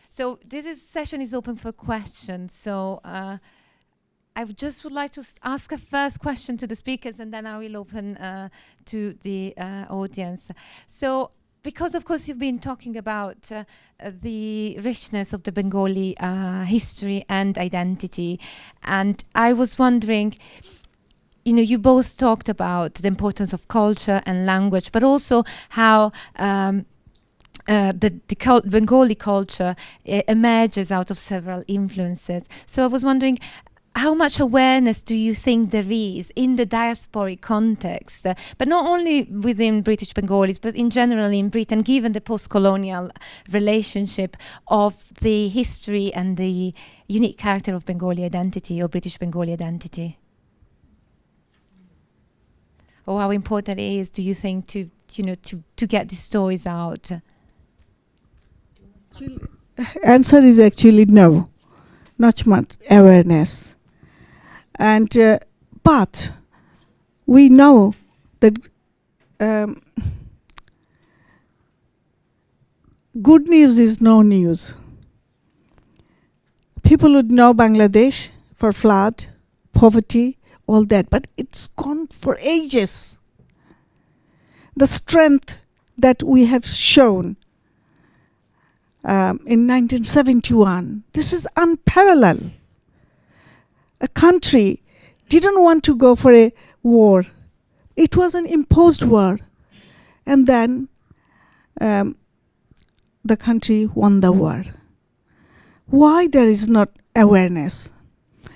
So session is open for questions. So I just would like to ask a first question to the speakers, and then I will open to the audience. So, because of course you've been talking about the richness of the Bengali history and identity, and I was wondering, you know, you both talked about the importance of culture and language, but also how the Bengali culture emerges out of several influences. So I was wondering, how much awareness do you think there is in the diasporic context, but not only within British Bengalis, but in general in Britain, given the post-colonial relationship of the history and the unique character of Bengali identity or British Bengali identity? Or how important it is, do you think, to get these stories out? Answer is actually no, not much awareness. And but we know that good news is no news. People would know Bangladesh for flood, poverty, all that, but it's gone for ages. The strength that we have shown in 1971, this is unparalleled. A country didn't want to go for a war. It was an imposed war. And then the country won the war. Why there is not awareness?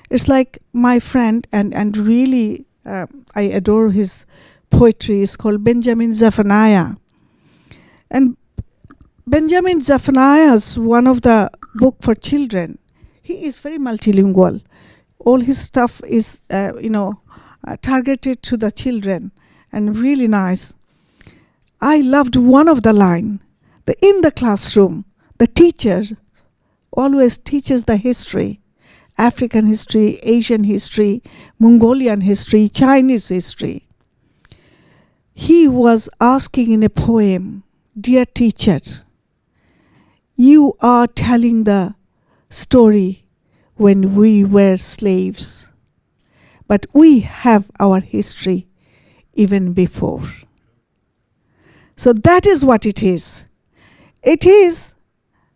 It's like my friend, and really I adore his poetry, is called Benjamin Zephaniah. And Benjamin Zephaniah's one of the book for children. He is very multilingual. All his stuff is, targeted to the children, and really nice. I loved one of the line. In the classroom, the teacher always teaches the history, African history, Asian history, Mongolian history, Chinese history. He was asking in a poem, "Dear teacher, you are telling the story when we were slaves, but we have our history even before." So that is what it is. It is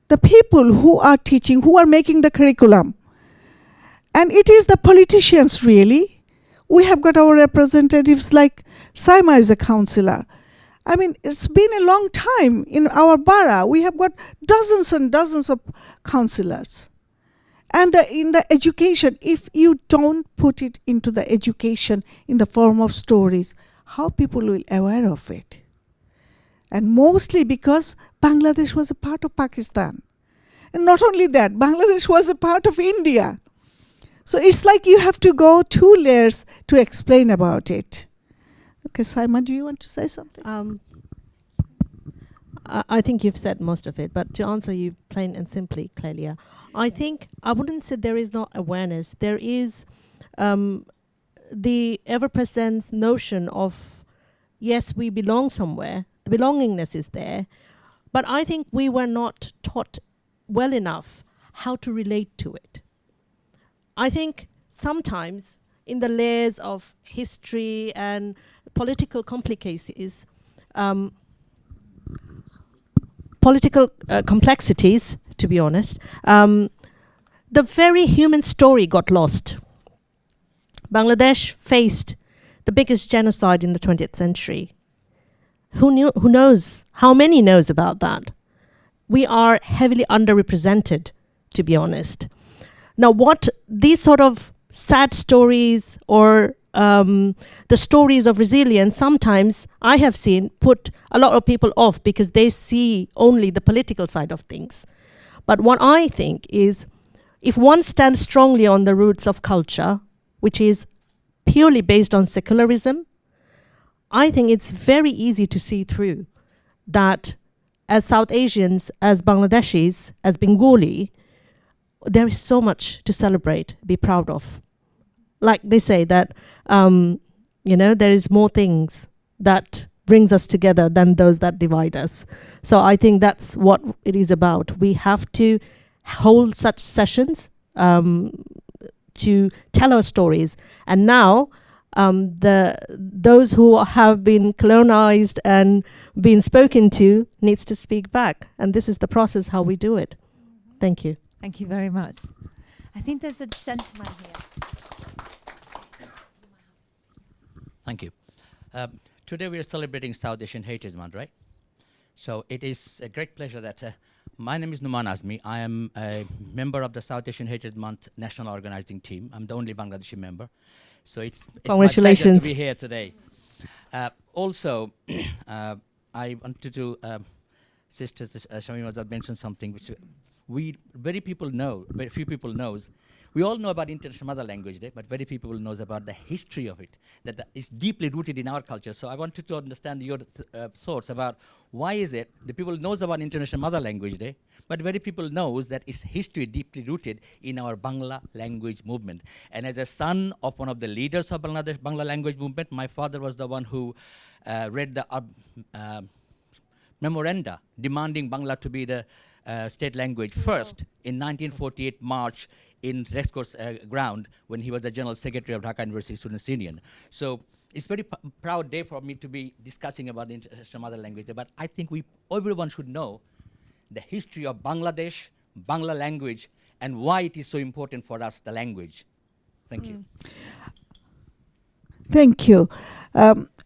the people who are teaching, who are making the curriculum. And it is the politicians, really. We have got our representatives, like Saima is a councillor. I mean, it's been a long time in our borough. We have got dozens and dozens of councillors. And in the education, if you don't put it into the education in the form of stories, how people will be aware of it? And mostly because Bangladesh was a part of Pakistan. And not only that, Bangladesh was a part of India. So it's like you have to go 2 layers to explain about it. Okay, Saima, do you want to say something? I think you've said most of it, but to answer you plain and simply, Clelia, I think I wouldn't say there is not awareness. There is the ever-present notion of, yes, we belong somewhere. The belongingness is there. But I think we were not taught well enough how to relate to it. I think sometimes in the layers of history and political complications, political complexities, to be honest, the very human story got lost. Bangladesh faced the biggest genocide in the 20th century. Who knows? How many knows about that? We are heavily underrepresented, to be honest. Now, what these sort of sad stories or the stories of resilience, sometimes I have seen put a lot of people off because they see only the political side of things. But what I think is, if one stands strongly on the roots of culture, which is purely based on secularism, I think it's very easy to see through that as South Asians, as Bangladeshis, as Bengali, there is so much to celebrate, be proud of. Like they say that, there is more things that brings us together than those that divide us. So I think that's what it is about. We have to hold such sessions to tell our stories. And now those who have been colonized and been spoken to needs to speak back. And this is the process how we do it. Thank you. Thank you very much. I think there's a gentleman here. Thank you. Today we are celebrating South Asian Heritage Month, right? So it is a great pleasure that my name is Numan Azmi. I am a member of the South Asian Heritage Month National Organizing Team. I'm the only Bangladeshi member. So it's Congratulations. my pleasure to be here today. Also, I wanted to, Sister Shamim Azad mentioned something which very few people knows. We all know about International Mother Language Day, but very few people knows about the history of it, that is deeply rooted in our culture. So I wanted to understand your thoughts about why is it the people knows about International Mother Language Day, but very people knows that its history deeply rooted in our Bangla language movement. And as a son of one of the leaders of Bangladesh Bangla language movement, my father was the one who read the memoranda demanding Bangla to be the state language first in 1948 March in Racecourse ground when he was the General Secretary of Dhaka University Students' Union. So it's very proud day for me to be discussing about the International Mother Language Day, but I think everyone should know the history of Bangladesh, Bangla language, and why it is so important for us, the language. Thank you. Thank you.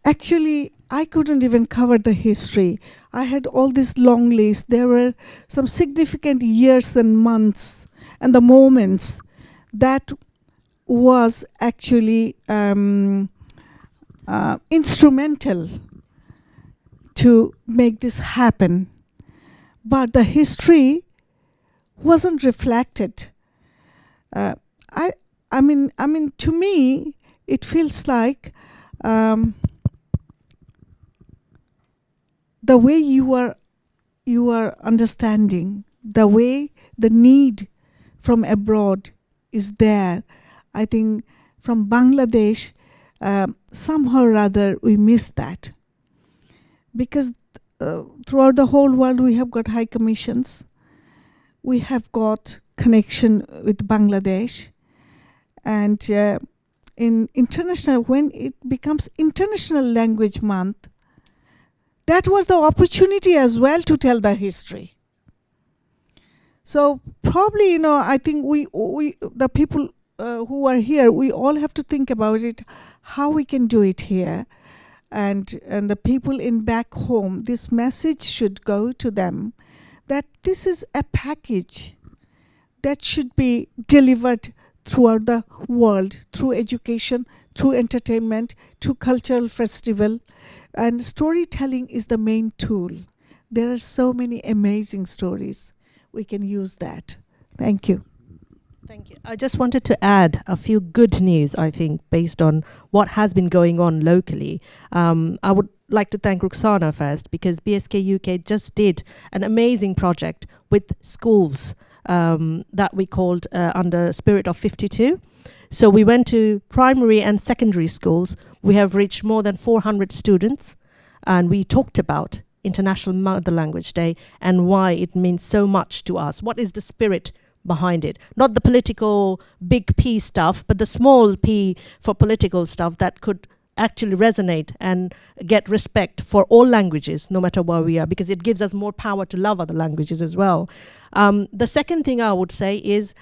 Actually, I couldn't even cover the history. I had all this long list. There were some significant years and months and the moments that was actually instrumental to make this happen. But the history wasn't reflected. I mean, to me, it feels like the way you are understanding, the way the need from abroad is there. I think from Bangladesh, somehow or other we miss that. Because throughout the whole world we have got high commissions, we have got connection with Bangladesh, and in international, when it becomes International Language Month, that was the opportunity as well to tell the history. So probably, I think we the people who are here, we all have to think about it, how we can do it here. And the people in back home, this message should go to them that this is a package that should be delivered throughout the world, through education, through entertainment, through cultural festival. And storytelling is the main tool. There are so many amazing stories. We can use that. Thank you. Thank you. I just wanted to add a few good news, I think, based on what has been going on locally. I would like to thank Ruxana first, because BSK UK just did an amazing project with schools that we called under Spirit of 52. So we went to primary and secondary schools. We have reached more than 400 students, and we talked about International Mother Language Day and why it means so much to us. What is the spirit behind it? Not the political big P stuff, but the small p for political stuff that could actually resonate and get respect for all languages, no matter where we are, because it gives us more power to love other languages as well. The second thing I would say is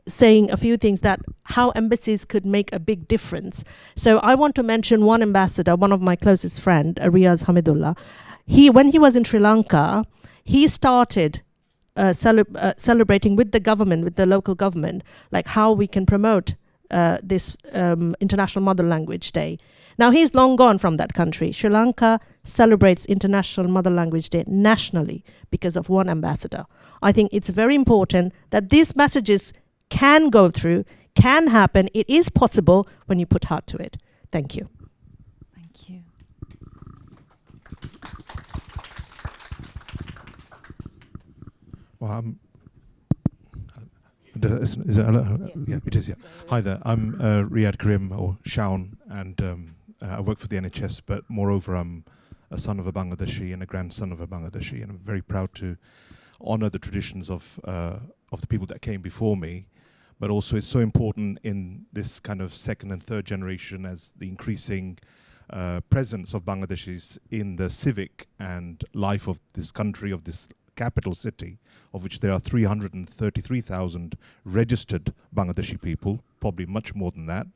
saying a few things that how embassies could make a big difference. So I want to mention one ambassador, one of my closest friend, Riaz Hamidullah. When he was in Sri Lanka, he started celebrating with the government, with the local government, like how we can promote this International Mother Language Day. Now, he's long gone from that country. Sri Lanka celebrates International Mother Language Day nationally because of one ambassador. I think it's very important that these messages can go through, can happen. It is possible when you put heart to it. Thank you. Thank you. Well, is it, yeah, it is, yeah. Hi there, I'm Riyad Karim, or Shaun, and I work for the NHS, but moreover I'm a son of a Bangladeshi and a grandson of a Bangladeshi, and I'm very proud to honor the traditions of the people that came before me. But also it's so important in this kind of second and third generation as the increasing presence of Bangladeshis in the civic and life of this country, of this capital city, of which there are 333,000 registered Bangladeshi people, probably much more than that.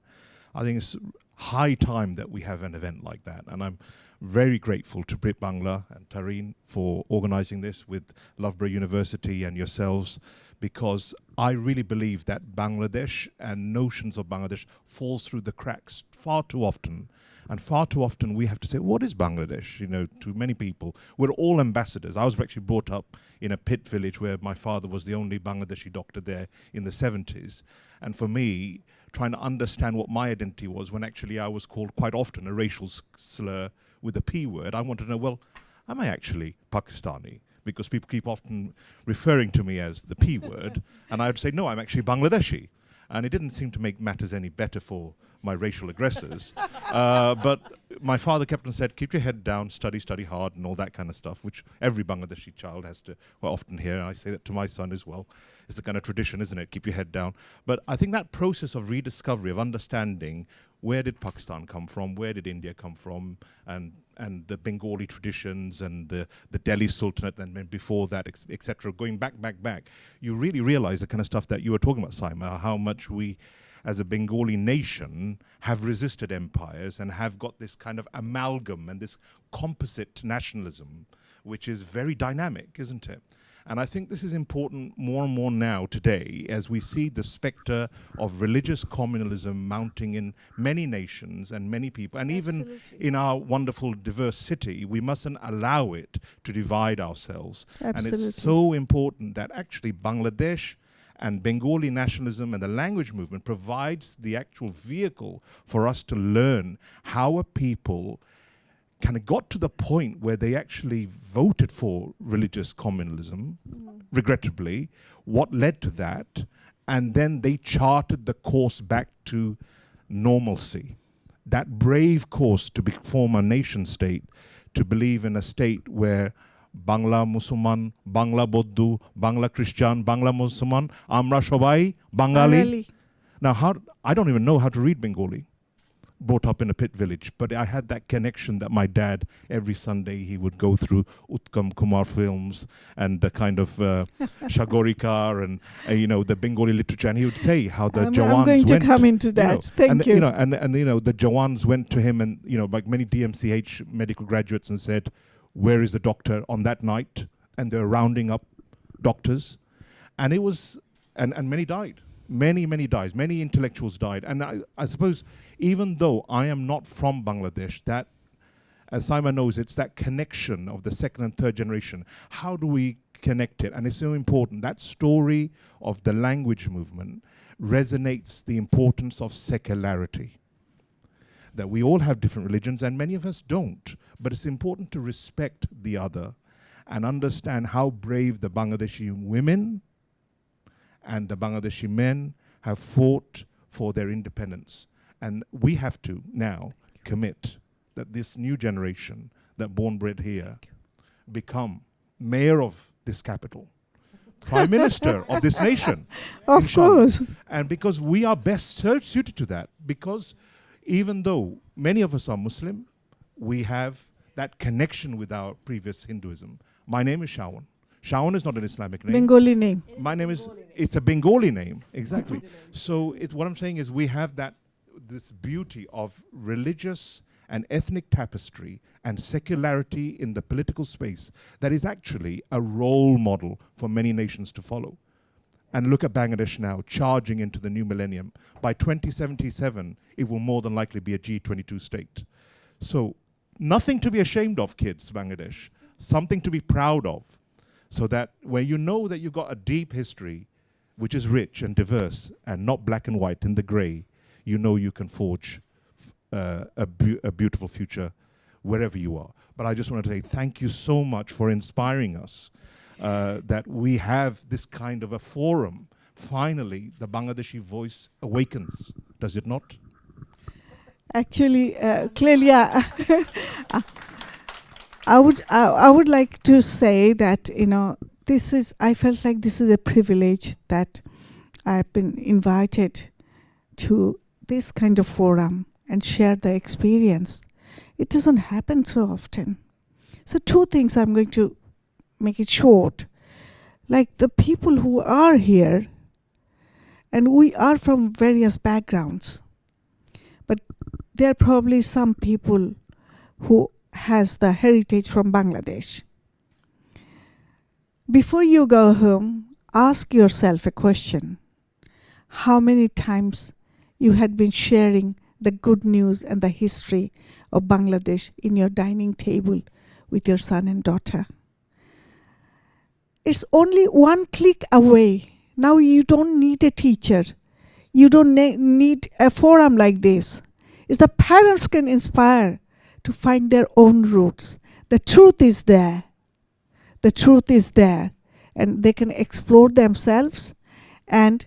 I think it's high time that we have an event like that. And I'm very grateful to BRITBANGLA and Tareen for organizing this with Loughborough University and yourselves, because I really believe that Bangladesh and notions of Bangladesh falls through the cracks far too often. And far too often we have to say, what is Bangladesh? You know, to many people, we're all ambassadors. I was actually brought up in a pit village where my father was the only Bangladeshi doctor there in the 70s. And for me, trying to understand what my identity was when actually I was called quite often a racial slur with a P word, I wanted to know, well, am I actually Pakistani? Because people keep often referring to me as the P word, and I would say, no, I'm actually Bangladeshi. And it didn't seem to make matters any better for my racial aggressors. But my father kept on said, keep your head down, study hard, and all that kind of stuff, which every Bangladeshi child has to often hear. And I say that to my son as well. It's a kind of tradition, isn't it? Keep your head down. But I think that process of rediscovery, of understanding where did Pakistan come from, where did India come from, and the Bengali traditions and the Delhi Sultanate, and then before that, etc., going back, you really realize the kind of stuff that you were talking about, Saima, how much we, as a Bengali nation, have resisted empires and have got this kind of amalgam and this composite nationalism, which is very dynamic, isn't it? And I think this is important more and more now today as we see the spectre of religious communalism mounting in many nations and many people. And even in our wonderful diverse city, we mustn't allow it to divide ourselves. Absolutely. And it's so important that actually Bangladesh and Bengali nationalism and the language movement provides the actual vehicle for us to learn how a people kind of got to the point where they actually voted for religious communalism, regrettably, what led to that, and then they charted the course back to normalcy. That brave course to form a nation state, to believe in a state where Bangla Musulman, Bangla Boddu, Bangla Christian, Bangla Musulman, Amra Shobai, Bengali. Now, I don't even know how to read Bengali. Brought up in a pit village, but I had that connection that my dad, every Sunday, he would go through Uttam Kumar films and the kind of Shagorika and the Bengali literature, and he would say how the Jawans I'm going to come into that. Thank you. And the Jawans went to him, and like many DMCH medical graduates, and said, "Where is the doctor?" on that night, and they're rounding up doctors, and it was, and many died. Many died. Many intellectuals died. And I suppose, even though I am not from Bangladesh, that, as Saima knows, it's that connection of the second and third generation. How do we connect it? And it's so important. That story of the language movement resonates the importance of secularity. That we all have different religions, and many of us don't. But it's important to respect the other and understand how brave the Bangladeshi women and the Bangladeshi men have fought for their independence. And we have to now commit that this new generation that born bred here become mayor of this capital, prime minister of this nation. Of course. And because we are best suited to that, because even though many of us are Muslim, we have that connection with our previous Hinduism. My name is Shawan. Shawan is not an Islamic name. Bengali name. My name is, it's a Bengali name, exactly. So what I'm saying is we have this beauty of religious and ethnic tapestry and secularity in the political space that is actually a role model for many nations to follow. And look at Bangladesh now, charging into the new millennium. By 2077, it will more than likely be a G22 state. So nothing to be ashamed of, kids, Bangladesh. Something to be proud of. So that when you know that you've got a deep history, which is rich and diverse and not black and white in the gray, you know you can forge a beautiful future wherever you are. But I just want to say thank you so much for inspiring us, that we have this kind of a forum. Finally, the Bangladeshi voice awakens, does it not? Actually, clearly, I would like to say that, you know, I felt like this is a privilege that I've been invited to this kind of forum and share the experience. It doesn't happen so often. So 2 things, I'm going to make it short. Like the people who are here, and we are from various backgrounds, but there are probably some people who has the heritage from Bangladesh. Before you go home, ask yourself a question. How many times you had been sharing the good news and the history of Bangladesh in your dining table with your son and daughter? It's only 1 click away. Now you don't need a teacher. You don't need a forum like this. It's the parents can inspire to find their own roots. The truth is there. The truth is there. And they can explore themselves, and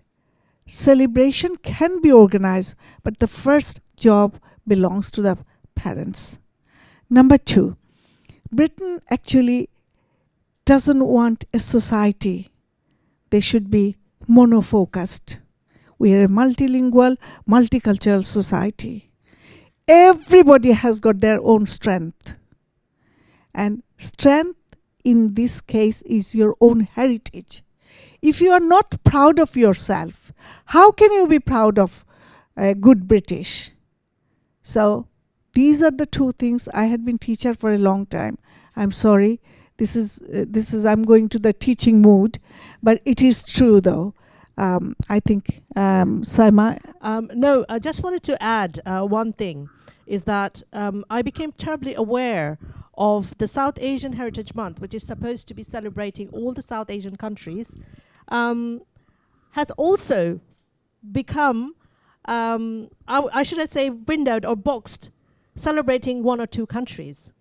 celebration can be organized, but the first job belongs to the parents. Number 2, Britain actually doesn't want a society. They should be monofocused. We are a multilingual, multicultural society. Everybody has got their own strength. And strength in this case is your own heritage. If you are not proud of yourself, how can you be proud of a good British? So these are the 2 things. I had been teacher for a long time. I'm sorry. This is I'm going to the teaching mood, but it is true though. I think Saima. No, I just wanted to add one thing, is that I became terribly aware of the South Asian Heritage Month, which is supposed to be celebrating all the South Asian countries, has also become, I should say, windowed or boxed, celebrating 1 or 2 countries.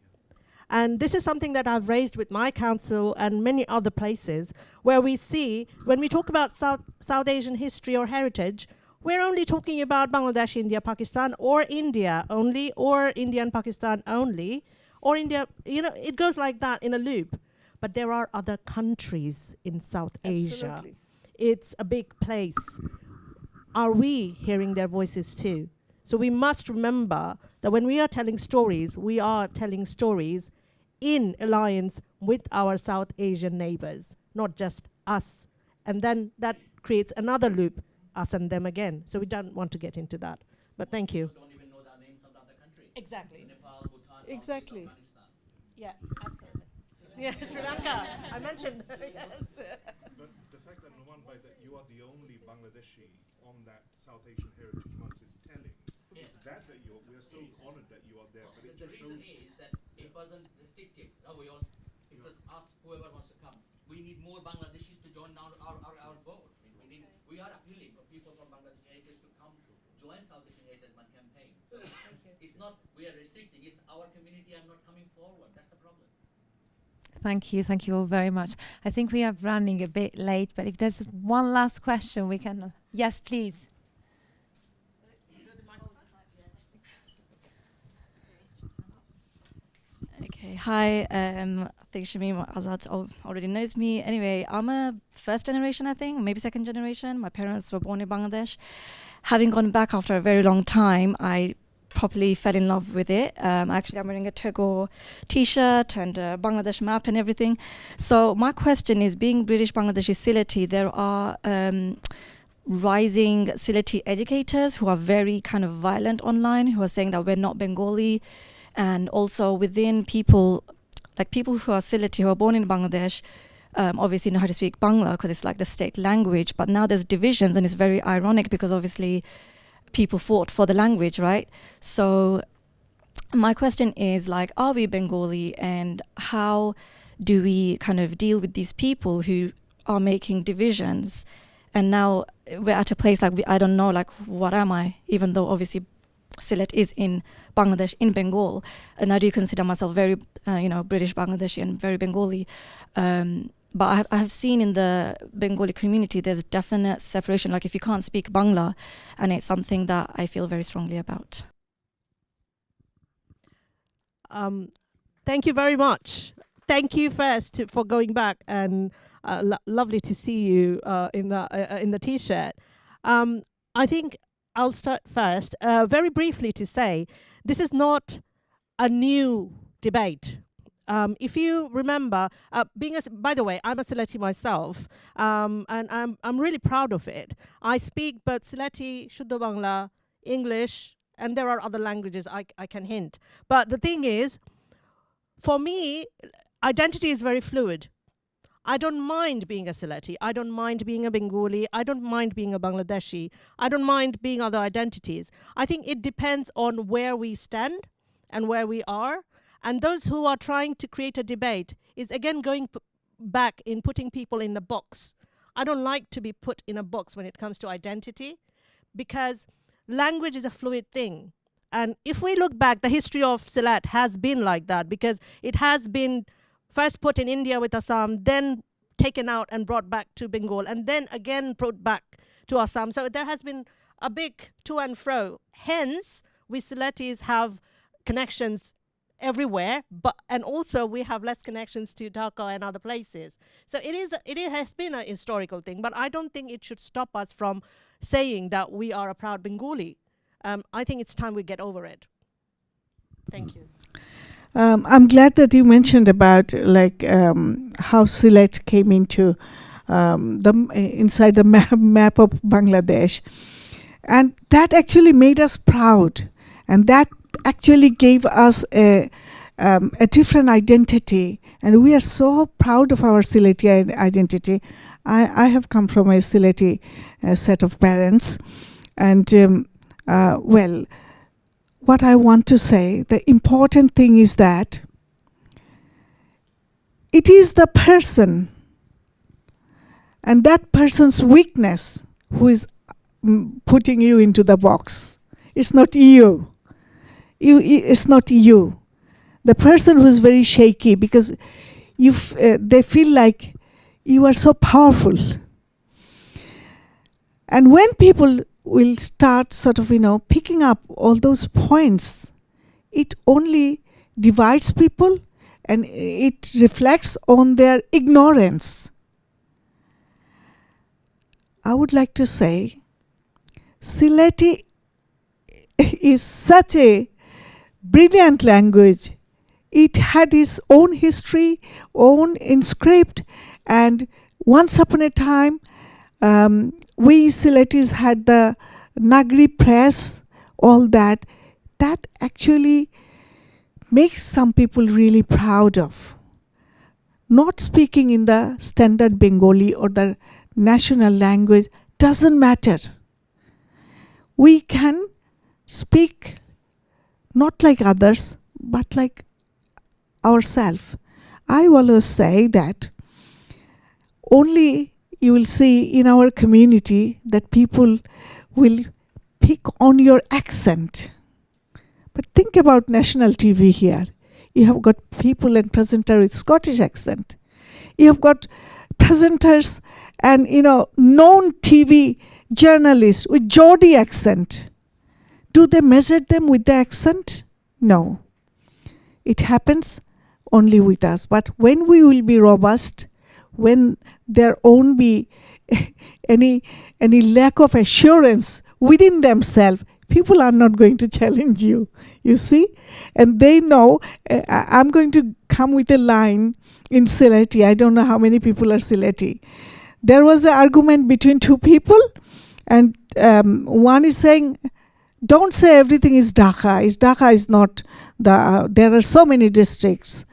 And this is something that I've raised with my council and many other places, where we see, when we talk about South Asian history or heritage, we're only talking about Bangladesh, India, Pakistan, or India only, or India and Pakistan only, or India, you know, it goes like that in a loop. But there are other countries in South Asia. Absolutely. It's a big place. Are we hearing their voices too? So we must remember that when we are telling stories, we are telling stories in alliance with our South Asian neighbors, not just us. And then that creates another loop, us and them again. So we don't want to get into that. But thank you. Don't even know the names of the other countries. Exactly. Nepal, Bhutan, Exactly. Afghanistan. Yeah, absolutely. Yeah, Sri Lanka. I mentioned. Yes. But the fact that Numan, that you are the only Bangladeshi on that South Asian Heritage Month is telling. Yes. It's that we are so honored that you are there, but it The just reason shows. is that it wasn't restrictive. Now it was asked whoever wants to come. We need more Bangladeshis to join our board. We are appealing for people from Bangladesh heritage to come join South Asian Heritage Month campaign. So it's not we are restricting, it's our community are not coming forward. That's the problem. Thank you all very much. I think we are running a bit late, but if there's one last question, we can. Yes, please. Okay, hi. I think Shamim or Azad already knows me. Anyway, I'm a 1st generation, I think, maybe 2nd generation. My parents were born in Bangladesh. Having gone back after a very long time, I properly fell in love with it. Actually, I'm wearing a Tagore t-shirt and a Bangladesh map and everything. So my question is, being British Bangladeshi Sylheti, there are rising Sylheti educators who are very kind of violent online, who are saying that we're not Bengali. And also within people, like people who are Sylheti, who are born in Bangladesh, obviously know how to speak Bangla because it's like the state language. But now there's divisions, and it's very ironic because obviously people fought for the language, right? So my question is, like, are we Bengali, and how do we kind of deal with these people who are making divisions? And now we're at a place like, I don't know, like, what am I? Even though obviously Sylhet is in Bangladesh, in Bengal, and I do consider myself very, British Bangladeshi and very Bengali. But I have seen in the Bengali community, there's definite separation. Like if you can't speak Bangla, and it's something that I feel very strongly about. Thank you very much. Thank you first for going back, and lovely to see you in the t-shirt. I think I'll start first, very briefly to say this is not a new debate. If you remember, by the way, I'm a Sylheti myself, and I'm really proud of it. I speak both Sylheti, Shuddha Bangla, English, and there are other languages I can hint. But the thing is, for me, identity is very fluid. I don't mind being a Sylheti. I don't mind being a Bengali. I don't mind being a Bangladeshi. I don't mind being other identities. I think it depends on where we stand and where we are. And those who are trying to create a debate is again going back in putting people in the box. I don't like to be put in a box when it comes to identity, because language is a fluid thing. And if we look back, the history of Sylhet has been like that, because it has been first put in India with Assam, then taken out and brought back to Bengal, and then again brought back to Assam. So there has been a big to and fro. Hence, we Sylhetis have connections everywhere, and also we have less connections to Dhaka and other places. So it has been a historical thing, but I don't think it should stop us from saying that we are a proud Bengali. I think it's time we get over it. Thank you. I'm glad that you mentioned about how Sylhet came into inside the map of Bangladesh, and that actually made us proud, and that actually gave us a different identity, and we are so proud of our Sylheti identity. I have come from a Sylheti set of parents, and well, what I want to say, the important thing is that it is the person and that person's weakness who is putting you into the box. It's not you. It's not you. The person who is very shaky, because they feel like you are so powerful. And when people will start sort of, picking up all those points, it only divides people and it reflects on their ignorance. I would like to say, Sylheti is such a brilliant language. It had its own history, own inscript, and once upon a time, we Sylhetis had the Nagri press, all that. That actually makes some people really proud of. Not speaking in the standard Bengali or the national language doesn't matter. We can speak not like others, but like ourselves. I always say that only you will see in our community that people will pick on your accent. But think about national TV here. You have got people and presenters with Scottish accent. You have got presenters and known TV journalists with Geordie accent. Do they measure them with the accent? No. It happens only with us. But when we will be robust, when there won't be any lack of assurance within themselves, people are not going to challenge you, you see? And they know, I'm going to come with a line in Sylheti. I don't know how many people are Sylheti. There was an argument between two people, and one is saying, don't say everything is Dhaka. Dhaka is not there are so many districts.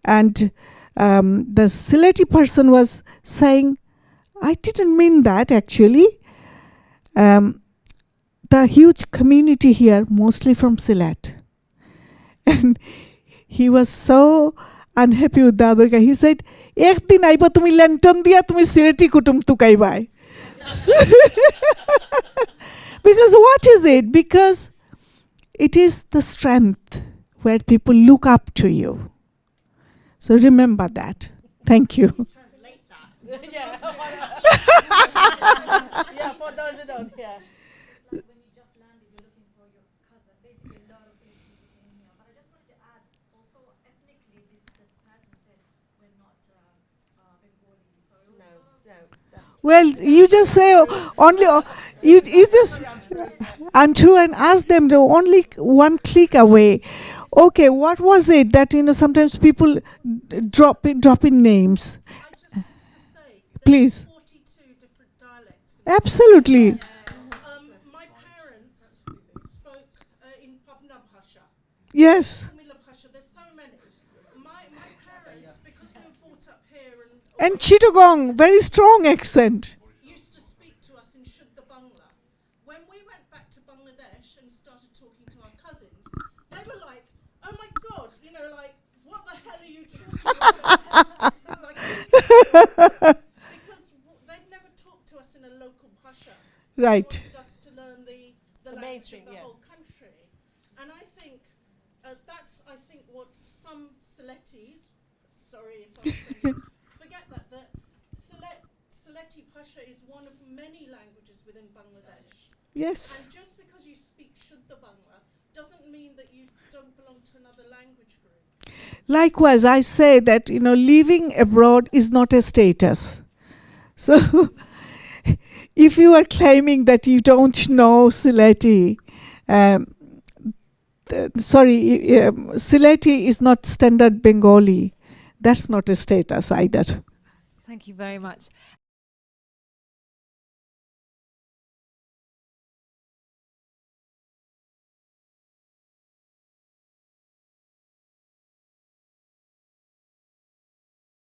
And the Sylheti person was saying, I didn't mean that actually. The huge community here, mostly from Sylhet. And he was so unhappy with the other guy. He said, Ekdin aiba tumi lantern dia tumi Sylheti kutum tukaibai. Because what is it? Because it is the strength where people look up to you. So remember that. Thank you. Translate that. Yeah, for those who don't hear. When you just landed, you're looking for your cousin. Basically, a lot of things came here. But I just wanted to add, also ethnically, Well, you just say only you just untrue and ask them to only one click away. Okay, what was it that sometimes people drop in names? I just wanted to say, Please. 42 different dialects. Absolutely. My parents spoke in Pabna Bhasha, Yes. Tamil Bhasha. There's so many. My parents, because we were brought up here And Chittagong, very strong accent. used to speak to us in Shuddha Bangla. When we went back to Bangladesh and started talking to our cousins, they were like, "Oh my God, like, what the hell are you talking about?" Because they'd never talked to us in a local bhasha. Right. They wanted us to learn the language mainstream, of the yeah. whole country. And I think that's what some Sylhetis, sorry if I'm forget that Sylheti Bhasha is one of many languages within Bangladesh. Yes. And just because you speak Shuddha Bangla doesn't mean that you don't belong to another language group. Likewise, I say that living abroad is not a status. So, if you are claiming that you don't know Sylheti, Sylheti is not standard Bengali. That's not a status either. Thank you very much.